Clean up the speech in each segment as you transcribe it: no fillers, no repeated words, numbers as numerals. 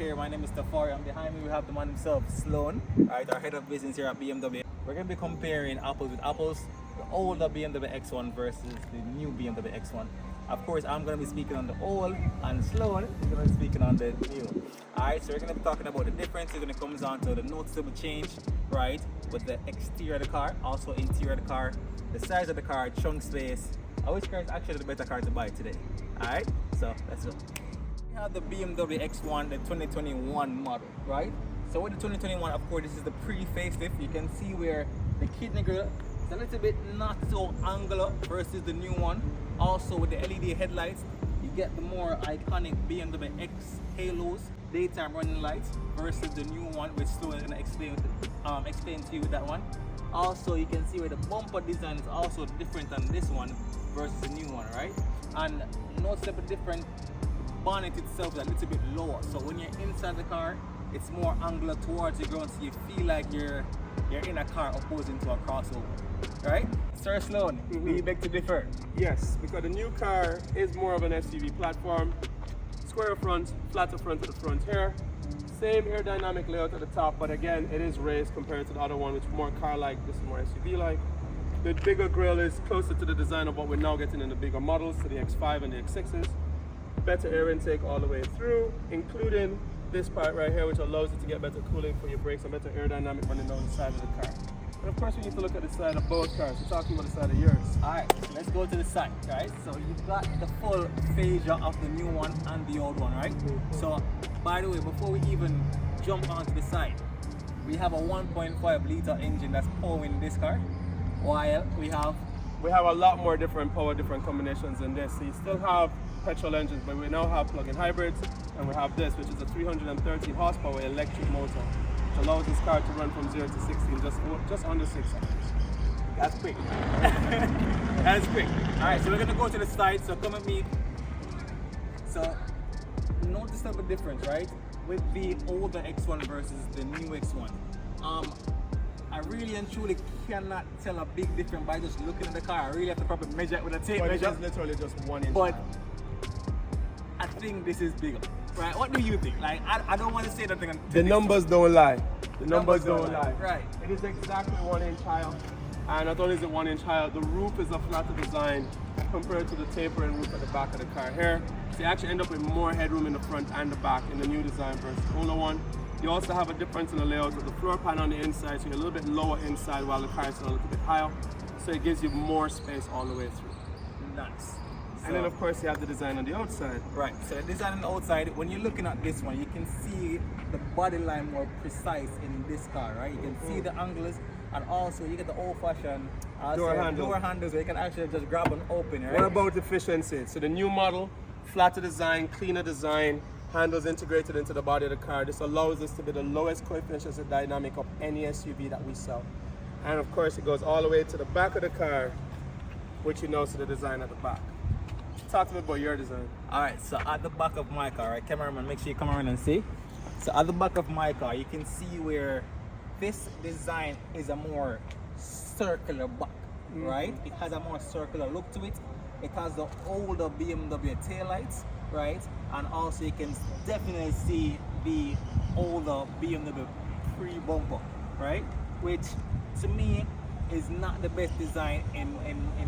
here. My name is Tafari, and behind me we have the man himself, Sloan, right, our head of business here at BMW. We're going to be comparing apples with apples, the older BMW X1 versus the new BMW X1. Of course, I'm going to be speaking on the old, and Sloan is going to be speaking on the new. Alright, so we're going to be talking about the differences when it comes down to the noticeable change, right, with the exterior of the car, also interior of the car, the size of the car, trunk space, which car is actually the better car to buy today. Alright, so let's go. We have the BMW X1, the 2021 model, right? So with the 2021, of course, this is the pre-facelift. You can see where the kidney grille is a little bit not so angular versus the new one. Also with the LED headlights, you get the more iconic BMW X halos, daytime running lights, versus the new one, which Sloan is going to explain to you with that one. Also, you can see where the bumper design is also different than this one versus the new one, right? And noticeable different, bonnet itself is a little bit lower. So when you're inside the car, it's more angular towards the ground, so you feel like you're in a car opposing to a crossover, right? Sir Sloan, do you beg to differ? Yes, because the new car is more of an SUV platform. Square front, flatter front to the front here. Same aerodynamic layout at the top, but again, it is raised compared to the other one, which is more car-like. This is more SUV-like. The bigger grille is closer to the design of what we're now getting in the bigger models, so the X5 and the X6s. Better air intake all the way through, including this part right here, which allows you to get better cooling for your brakes and better aerodynamic running down the side of the car. And of course, we need to look at the side of both cars. We're talking about the side of yours. Alright, so let's go to the side, right? So you've got the full fascia of the new one and the old one, right? So, by the way, before we even jump onto the side, we have a 1.5 liter engine that's powering this car, while we have a lot more different power, different combinations in this. So you still have petrol engines, but we now have plug-in hybrids, and we have this, which is a 330 horsepower electric motor, which allows this car to run from 0 to 60 in just under 6 seconds. That's quick. That's quick. Alright, so we're gonna go to the side, so come with me. So notice the difference, right? With the older X1 versus the new X1. I really and truly cannot tell a big difference by just looking at the car. I really have to probably measure it with a tape measure. It's literally just 1 inch. But I think this is bigger. Right? What do you think? Like, I don't want to say that they're gonna. The numbers don't lie. The numbers don't lie. Right. It is exactly 1 inch higher. And not only is it 1 inch higher, the roof is a flatter design compared to the tapering roof at the back of the car here. So you actually end up with more headroom in the front and the back in the new design versus the older one. You also have a difference in the layout of the floor pan on the inside, so you're a little bit lower inside while the car is a little bit higher. So it gives you more space all the way through. Nice. And then of course you have the design on the outside. Right, so the design on the outside, when you're looking at this one, you can see the body line more precise in this car, right? You can see the angles, and also you get the old-fashioned door handles where you can actually just grab and open, right? What about efficiency? So the new model, flatter design, cleaner design, handles integrated into the body of the car. This allows us to be the lowest coefficient of dynamic of any SUV that we sell. And of course it goes all the way to the back of the car, which you know, so the design at the back. Talk to me about your design. Alright, so at the back of my car, right, cameraman, make sure you come around and see. So at the back of my car, you can see where this design is a more circular back, right? It has a more circular look to it. It has the older BMW taillights, right? And also you can definitely see the older BMW pre-bumper, right? Which to me is not the best design in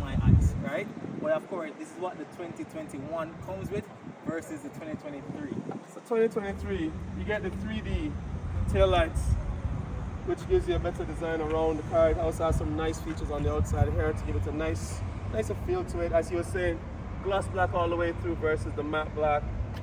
my eyes, right? But of course, this is what the 2021 comes with versus the 2023. So 2023, you get the 3D taillights, which gives you a better design around the car. It also has some nice features on the outside here to give it a nicer feel to it. As you were saying, gloss black all the way through versus the matte black.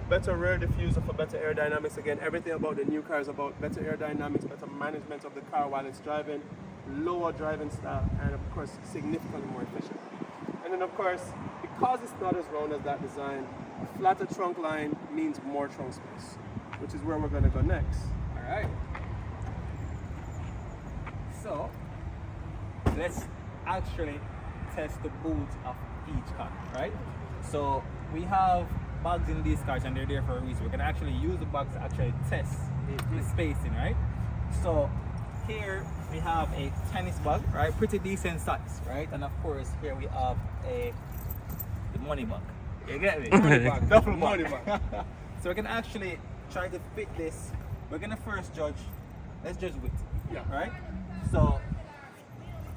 Better rear diffuser for better aerodynamics. Again, everything about the new car is about better aerodynamics, better management of the car while it's driving, lower driving style, and of course, significantly more efficient. And then of course, because it's not as round as that design, a flatter trunk line means more trunk space, which is where we're going to go next. All right. So let's actually test the boot of each car, right? So we have bags in these cars and they're there for a reason. We're gonna actually use the bags to actually test the spacing, right? So here we have a tennis bag, right? Pretty decent size, right? And of course here we have the money bag. You get me? Money bag. Duffel Money bag. bag. So we can actually try to fit this, we're gonna first judge. Let's judge width. Yeah. Right. So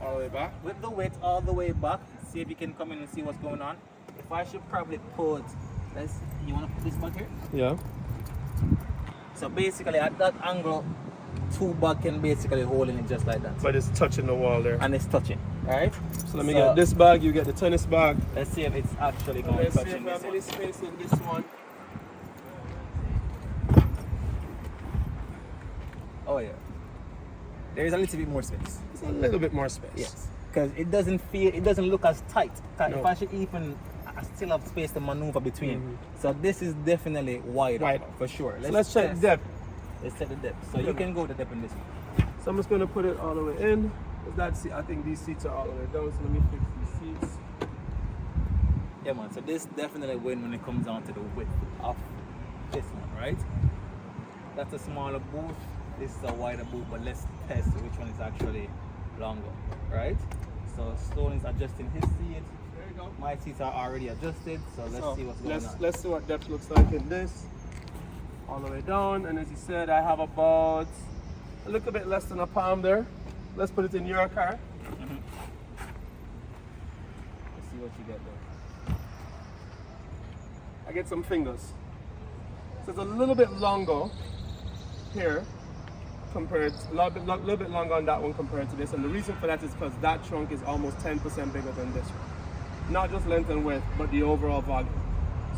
All the way back. with the width all the way back, see if you can come in and see what's going on. If I should probably put, you want to put this back here? Yeah. So basically at that angle, two bag can basically hold in it just like that. But it's touching the wall there. And it's touching, right? So let me get this bag, you get the tennis bag. Let's see if it's actually going to Let's see touch if in we this have one. any space in this one. Oh yeah. There is a little bit more space. It's a little bit more space. Yes. Because it doesn't look as tight. No. If I should even, I still have space to maneuver between. So this is definitely wider, for sure. So let's check the depth. Let's check the depth. So you can go the depth in this one. So I'm just going to put it all the way in. I think these seats are all the way down, so let me fix these seats. Yeah man, so this definitely win when it comes down to the width of this one, right? That's a smaller booth, this is a wider booth, but let's test which one is actually longer, right? So Stone is adjusting his seat. There you go. My seats are already adjusted, so let's see what's going on. Let's see what depth looks like in this. All the way down, and as you said, I have about a little bit less than a palm there. Let's put it in your car. Let's see what you get there. I get some fingers. So it's a little bit longer here compared, a little bit longer on that one compared to this. And the reason for that is because that trunk is almost 10% bigger than this one. Not just length and width, but the overall volume.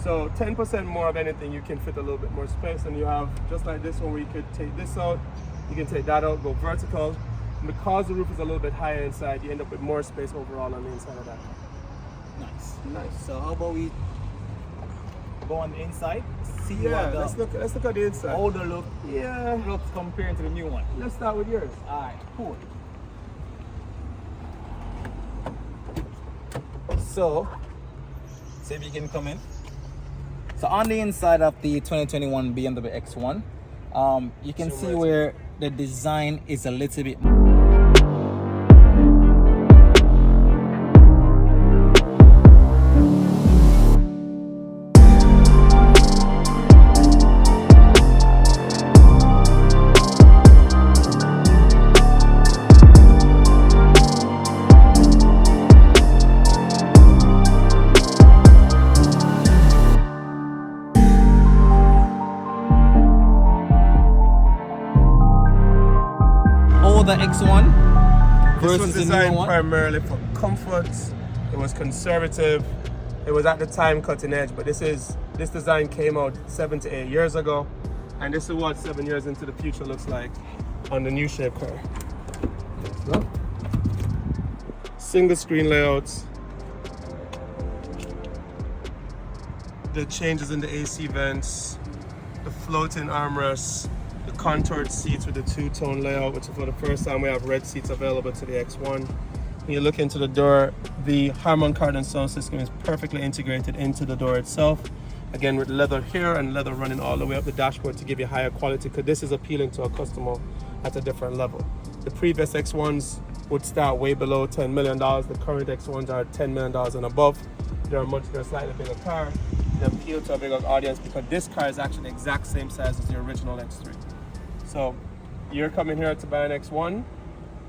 So 10% more of anything, you can fit a little bit more space. And you have, just like this one, where you could take this out, you can take that out, go vertical. And because the roof is a little bit higher inside, you end up with more space overall on the inside of that. Nice. Nice. So how about we go on the inside, see Yeah, what let's look at the inside. older look Yeah. looks compared to the new one. Let's start with yours. Alright, cool. So if you can come in. So on the inside of the 2021 BMW X1, you can see where the design is a little bit the X1 This was versus the designed new one. primarily for comfort. It was conservative. It was at the time cutting edge, but this design came out 7 to 8 years ago, and this is what 7 years into the future looks like on the new shape car. So, single screen layouts, the changes in the AC vents, the floating armrests, the contoured seats with the two-tone layout, which is for the first time we have red seats available to the X1. When you look into the door, the Harman Kardon sound system is perfectly integrated into the door itself. Again, with leather here and leather running all the way up the dashboard to give you higher quality, because this is appealing to a customer at a different level. The previous X1s would start way below $10 million. The current X1s are $10 million and above. They're a slightly bigger car. They appeal to a bigger audience because this car is actually the exact same size as the original X3. So you're coming here to buy an X1,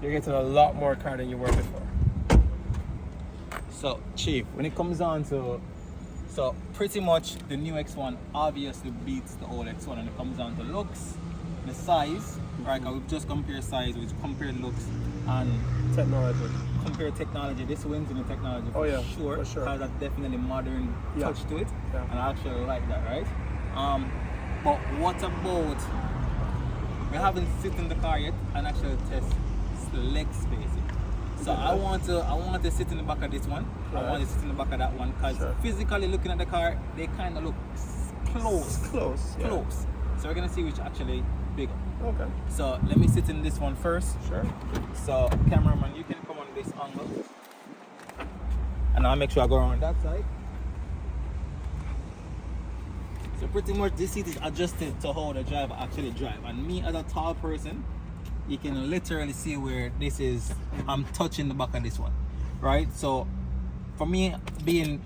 you're getting a lot more car than you were before. So Chief, when it comes down to, so pretty much the new X1 obviously beats the old X1 when it comes down to looks, the size, right? We've just compared size, we've compared looks and compare technology. This wins in the technology for sure. It has a definitely modern touch to it, and I actually like that, right? But what about, we haven't sit in the car yet and actually test leg spacing. So I want to sit in the back of this one. I want to sit in the back of that one because physically looking at the car, they kind of look close. So we're gonna see which actually bigger. Okay. So let me sit in this one first. Sure. So cameraman, you can come on this angle, and I'll make sure I go around that side. So pretty much this seat is adjusted to how the driver actually drive. And me as a tall person, you can literally see where this is, I'm touching the back of this one, right? So for me, being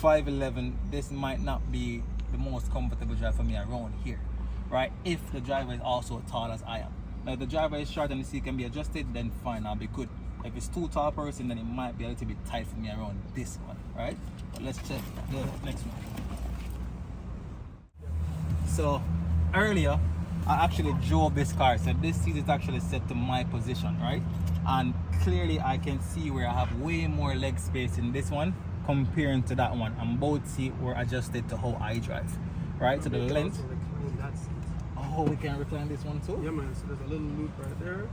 5'11", this might not be the most comfortable drive for me around here. right? If the driver is also tall as I am. Now, if the driver is short and the seat can be adjusted, then fine, I'll be good. If it's too tall person, then it might be a little bit tight for me around this one, right? But let's check the next one. So earlier, I actually drove this car. So this seat is actually set to my position, right? And clearly I can see where I have way more leg space in this one comparing to that one. And both seats were adjusted to how I drive, right? So the length. Oh, we can recline this one too? Yeah, man. So there's a little loop right there.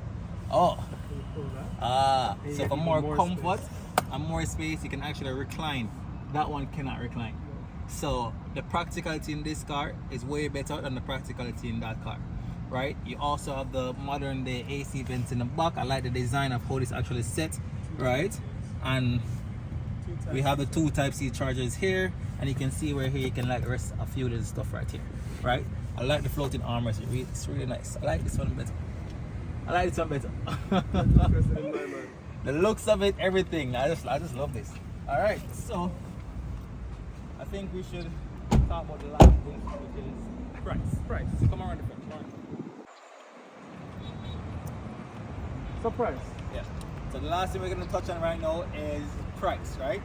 Oh. You pull that. Ah. And So you for get more more comfort space. and more space, you can actually recline. That one cannot recline. So the practicality in this car is way better than the practicality in that car, right? You also have the modern day AC vents in the back. I like the design of how this actually set, right? And we have the 2 Type-C chargers here, and you can see where here you can like rest a few little stuff right here, right? I like the floating armrest. It's really nice. I like this one better. I like this one better. The looks of it, everything. I just love this. All right, so I think we should talk about the last thing, which is price. Price. So come around the front. Come around. So price. Yeah. So the last thing we're going to touch on right now is price, right?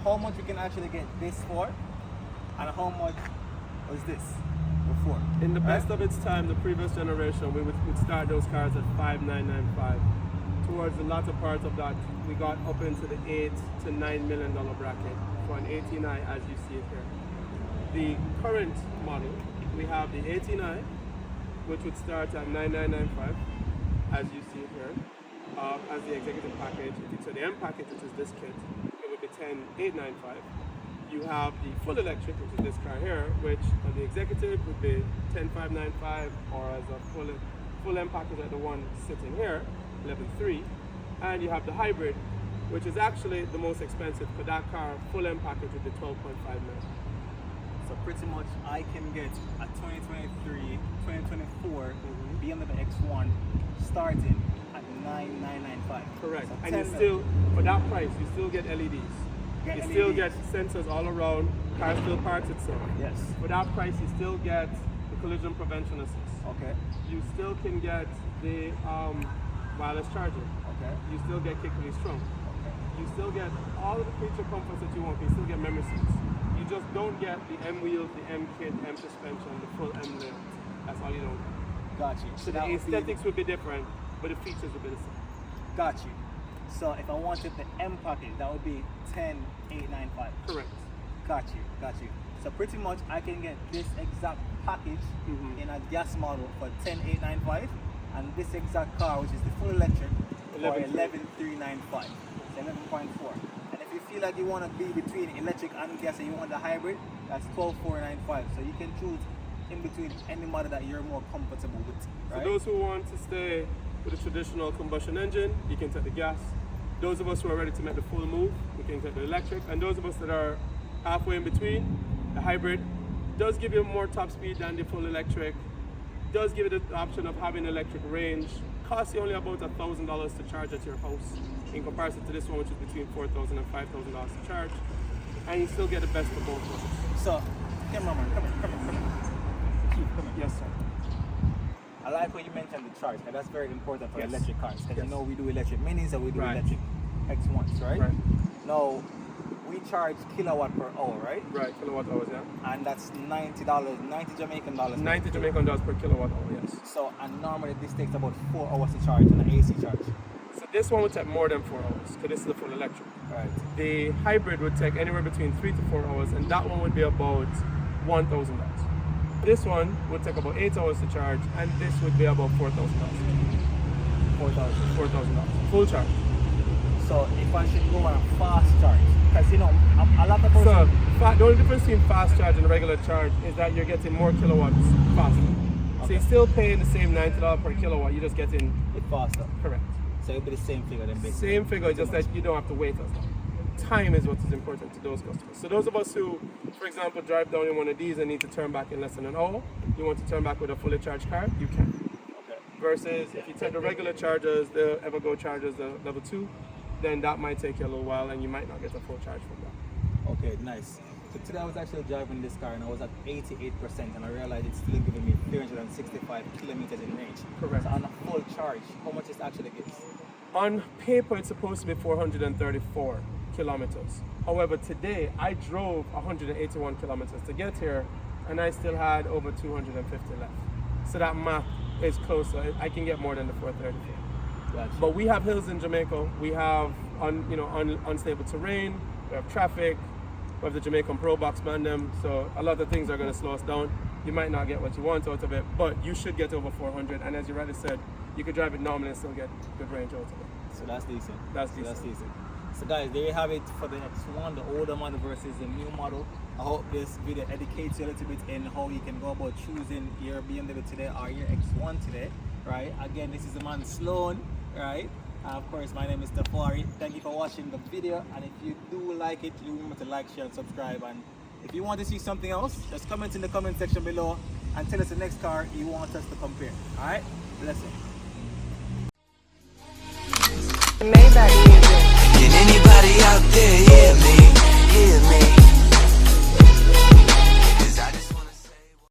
How much we can actually get this for, and how much was this before? In the best of its time, the previous generation, we would start those cars at $5,995. Towards the latter part of that, we got up into the $8 to $9 million bracket for an 18i, as you see it here. The current model, we have the 18i, which would start at $9,995, as you see it here, as the executive package. If you take the M package, which is this kit, it would be $10,895. You have the full electric, which is this car here, which on the executive would be $10,595, or as a full M package like the one sitting here, $11,300. And you have the hybrid, which is actually the most expensive. For that car, full M package would be $12.5 million. So pretty much I can get a 2023, 2024 BMW X1 starting at $9,995. Correct. So And you 10 still, for that price, you still get LEDs. You still get sensors all around. Car still parks itself. Yes. For that price, you still get the collision prevention assist. Okay. You still can get the wireless charger. Okay. You still get kick release trunk. Okay. You still get all of the feature comforts that you want. You still get memory seats. You just don't get the M wheels, the M kit, M suspension, the full M lift. That's all you don't get. Got you. So the aesthetics would be different, but the features would be the same. Got you. So if I wanted the M package, that would be $10,895. Correct. Got you. Got you. So pretty much I can get this exact package in a gas model for $10,895, and this exact car, which is the full electric, for $11,395. So 11.4. And if you feel like you want to be between electric and gas and you want the hybrid, that's $12,495. So you can choose in between any model that you're more comfortable with. Right? For those who want to stay with a traditional combustion engine, you can take the gas. Those of us who are ready to make the full move, we can take the electric. And those of us that are halfway in between, the hybrid does give you more top speed than the full electric, does give you the option of having electric range, costs you only about $1,000 to charge at your house in comparison to this one, which is between $4,000 and $5,000 to charge, and you still get the best of both worlds. So, come on, come here. Yes, sir. I like what you mentioned the charge, and that's very important for Yes. electric cars, because Yes. you know we do electric minis and we do Right. electric X1s, right? Right. Now, we charge kilowatt per hour, right? Right, kilowatt hours, yeah. And that's $90, 90 Jamaican dollars. 90 Jamaican dollars per kilowatt hour, yes. So, and normally this takes about 4 hours to charge on an AC charge. So this one would take more than 4 hours, because this is the full electric. Right. The hybrid would take anywhere between 3 to 4 hours, and that one would be about $1,000. This one would take about 8 hours to charge, and this would be about $4,000. $4,000. Full charge. So, if I should go on a fast charge, because you know, a lot of people. So, the only difference between fast charge and regular charge is that you're getting more kilowatts faster. So you're still paying the same $90 per kilowatt, you're just getting it faster. Correct. So it'll be the same figure then basically. Same figure, just that you don't have to wait as long. Time is what is important to those customers. So those of us who, for example, drive down in one of these and need to turn back in less than an hour, you want to turn back with a fully charged car, you can. Okay. Versus if you take the regular chargers, the Evergo chargers, the level 2, then that might take you a little while and you might not get a full charge from that. Okay, nice. So today I was actually driving this car and I was at 88% and I realized it's still giving me 365 kilometers in range. Correct. So on a full charge, how much it actually gives? On paper, it's supposed to be 434 kilometers. However, today I drove 181 kilometers to get here, and I still had over 250 left. So that math is closer. I can get more than the 434. Gotcha. But we have hills in Jamaica. We have unstable terrain. We have traffic. We have the Jamaican Pro Box man them. So a lot of things are going to slow us down. You might not get what you want out of it, but you should get over 400. And as you rightly said, you could drive it normally and still get good range out of it. So that's decent. That's decent. So guys, there you have it for the X1, the older model versus the new model. I hope this video educates you a little bit in how you can go about choosing your BMW today or your X1 today, right? Again, this is the man Sloan, right? Of course, my name is Tafari. Thank you for watching the video, and if you do like it, you remember to like, share, and subscribe. And if you want to see something else, just comment in the comment section below and tell us the next car you want us to compare. All right, blessings. Maybach music. Can anybody out there hear